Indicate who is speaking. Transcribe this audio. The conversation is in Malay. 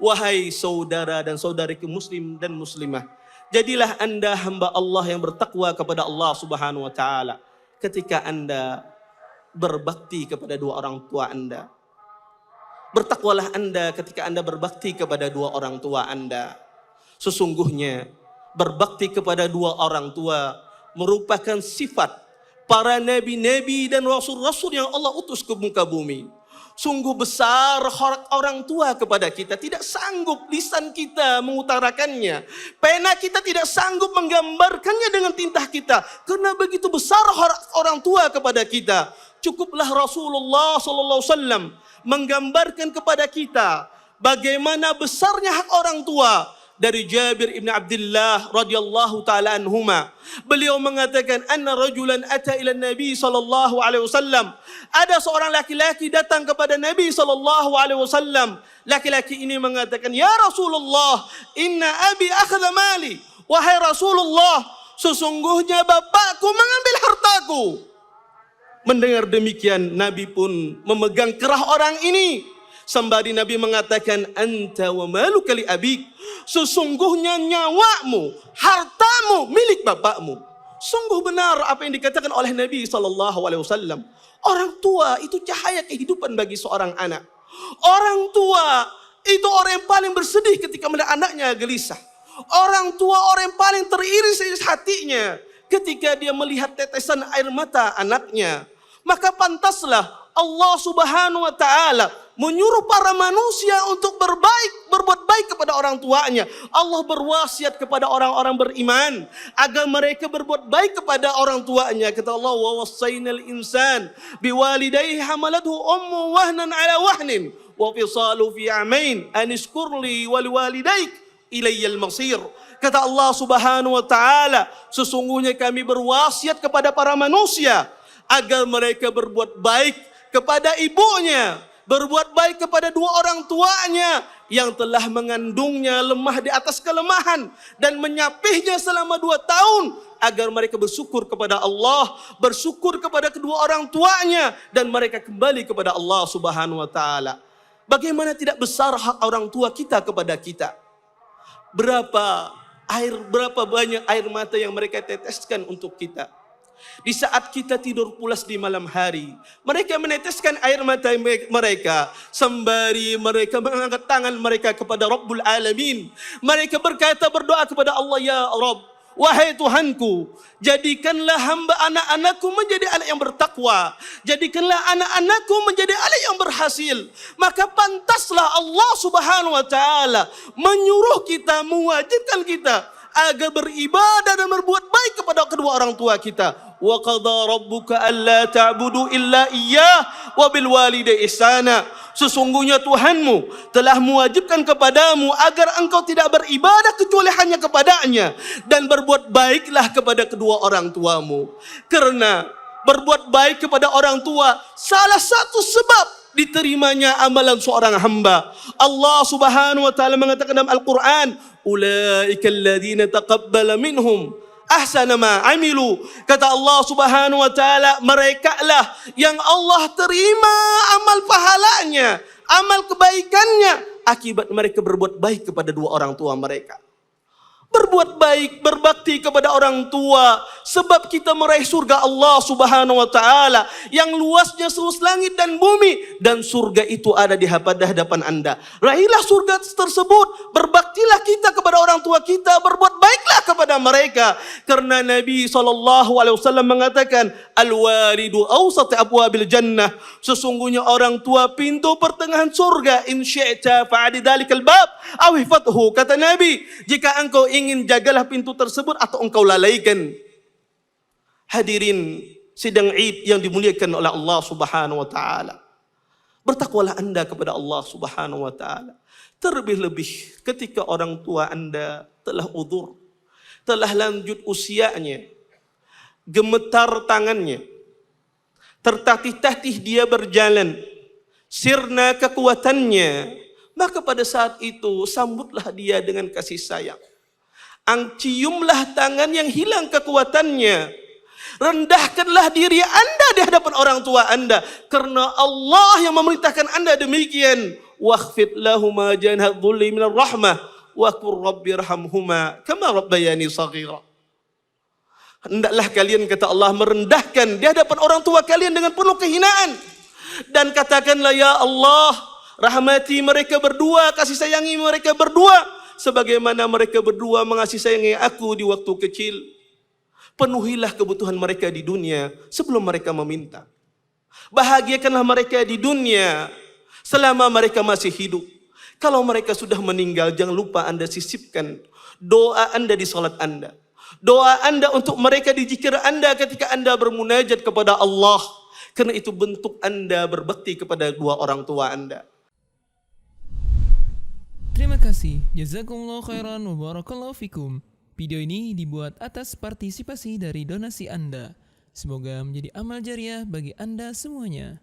Speaker 1: Wahai saudara dan saudariku muslim dan muslimah, jadilah anda hamba Allah yang bertakwa kepada Allah Subhanahu wa ta'ala ketika anda berbakti kepada dua orang tua anda. Bertakwalah anda ketika anda berbakti kepada dua orang tua anda. Sesungguhnya berbakti kepada dua orang tua merupakan sifat para nabi-nabi dan rasul-rasul yang Allah utus ke muka bumi. Sungguh besar hak orang tua kepada kita. Tidak sanggup lisan kita mengutarakannya. Pena kita tidak sanggup menggambarkannya dengan tinta kita. Karena begitu besar hak orang tua kepada kita. Cukuplah Rasulullah SAW menggambarkan kepada kita bagaimana besarnya hak orang tua. Dari Jabir ibn Abdullah radhiyallahu taala anhuma, beliau mengatakan anna rajulan ata ila Nabi sallallahu alaihi wasallam. Ada seorang laki-laki datang kepada Nabi sallallahu alaihi wasallam. Laki-laki ini mengatakan, "Ya Rasulullah, inna abi akhadha mali." Wahai Rasulullah, sesungguhnya bapakku mengambil hartaku. Mendengar demikian, Nabi pun memegang kerah orang ini. Sembari Nabi mengatakan, anta wa maluka li abik. Sesungguhnya nyawamu, hartamu milik bapakmu. Sungguh benar apa yang dikatakan oleh Nabi SAW. Orang tua itu cahaya kehidupan bagi seorang anak. Orang tua itu orang yang paling bersedih ketika melihat anaknya gelisah. Orang tua orang yang paling teriris hatinya ketika dia melihat tetesan air mata anaknya. Maka pantaslah Allah Subhanahu wa ta'ala menyuruh para manusia untuk berbuat baik kepada orang tuanya. Allah berwasiat kepada orang-orang beriman agar mereka berbuat baik kepada orang tuanya. Kata Allah, wa wassaynal insan biwalidayhi hamalathu ummu wahnan ala wahnin wa fisalu fi amain an ishkur li wa liwalidayk ilayyal masir. Kata Allah Subhanahu wa ta'ala, sesungguhnya kami berwasiat kepada para manusia agar mereka berbuat baik kepada ibunya, berbuat baik kepada dua orang tuanya yang telah mengandungnya lemah di atas kelemahan dan menyapihnya selama 2 tahun agar mereka bersyukur kepada Allah, bersyukur kepada kedua orang tuanya dan mereka kembali kepada Allah Subhanahu wa ta'ala. Bagaimana tidak besar hak orang tua kita kepada kita? Berapa banyak air mata yang mereka teteskan untuk kita. Di saat kita tidur pulas di malam hari, mereka meneteskan air mata mereka sembari mereka mengangkat tangan mereka kepada Rabbul Alamin. Mereka berkata, berdoa kepada Allah, ya Rabb, wahai Tuhanku, jadikanlah hamba anak-anakku menjadi anak yang bertakwa. Jadikanlah anak-anakku menjadi anak yang berhasil. Maka pantaslah Allah Subhanahu wa ta'ala menyuruh kita, mewajibkan kita agar beribadah dan berbuat baik kepada kedua orang tua kita. Wa qadha rabbuka alla ta'budu illa iyyah wa bil walidayni ihsana. Sesungguhnya Tuhanmu telah mewajibkan kepadamu agar engkau tidak beribadah kecuali hanya kepadanya dan berbuat baiklah kepada kedua orang tuamu. Karena berbuat baik kepada orang tua salah satu sebab diterimanya amalan seorang hamba. Allah Subhanahu wa ta'ala mengatakan dalam Al-Quran, ulaika alladhina taqabbala minhum ahsana ma amilu. Kata Allah Subhanahu wa ta'ala, mereka lah yang Allah terima amal pahalanya, amal kebaikannya akibat mereka berbuat baik kepada dua orang tua mereka. Berbuat baik, berbakti kepada orang tua sebab kita meraih surga Allah Subhanahu wa ta'ala yang luasnya seluas langit dan bumi, dan surga itu ada di hadapan Anda. Raihlah surga tersebut, berbaktilah kita kepada orang tua kita, berbuat baiklah kepada mereka. Karena Nabi SAW mengatakan, al-walidu awsat abwabil jannah. Sesungguhnya orang tua pintu pertengahan surga. In syi'ta fa'adi dalikal bab aw hifathu. Kata Nabi, jika engkau ingin, jagalah pintu tersebut atau engkau lalaikan. Hadirin sidang Id yang dimuliakan oleh Allah Subhanahu wa ta'ala. Bertakwalah anda kepada Allah Subhanahu wa ta'ala. Terlebih-lebih ketika orang tua anda telah udzur, telah lanjut usianya, gemetar tangannya, tertatih-tatih dia berjalan, sirna kekuatannya, maka pada saat itu sambutlah dia dengan kasih sayang. Ciumlah tangan yang hilang kekuatannya. Rendahkanlah diri anda di hadapan orang tua anda. Karena Allah yang memerintahkan anda demikian. wakhfid lahuma janha dhulli minar rahmah wa qur rabbirhamhuma kama rabbayani shaghira. Hendaklah kalian, kata Allah, merendahkan di hadapan orang tua kalian dengan penuh kehinaan. Dan katakanlah, ya Allah, rahmati mereka berdua, kasih sayangi mereka berdua, sebagaimana mereka berdua mengasihi sayangi aku di waktu kecil. Penuhilah kebutuhan mereka di dunia sebelum mereka meminta. Bahagiakanlah mereka di dunia selama mereka masih hidup. Kalau mereka sudah meninggal, jangan lupa Anda sisipkan doa Anda di salat Anda. Doa Anda untuk mereka di zikir Anda ketika Anda bermunajat kepada Allah. Karena itu bentuk Anda berbakti kepada dua orang tua Anda.
Speaker 2: Terima kasih. Jazakumullah khairan wa barakallahu fikum. Video ini dibuat atas partisipasi dari donasi Anda. Semoga menjadi amal jariah bagi Anda semuanya.